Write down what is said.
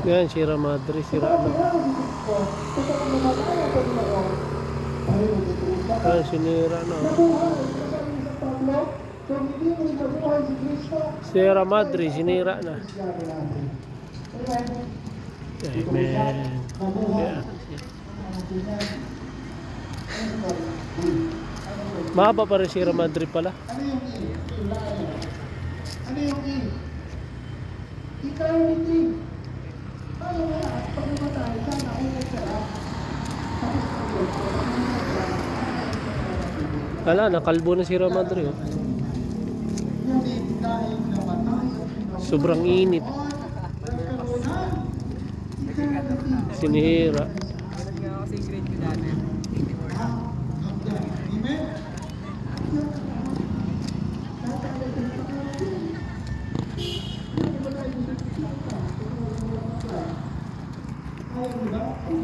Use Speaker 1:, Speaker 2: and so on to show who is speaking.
Speaker 1: Yan, Sierra Madre, sira na. Yan, sinira na. Sierra Madre, sinira na. Amen. Yeah. Mahaba pa rin Sierra Madre pala.
Speaker 2: Ano yung E? Ikaw meeting. Paano mo yan? Pag namatay, sana ulit ka lang.
Speaker 1: Wala, nakalbo na Sierra Madre. Oh.
Speaker 2: Ngunit dahil namatay,
Speaker 1: Sobrang init. Sinira.
Speaker 2: Amen.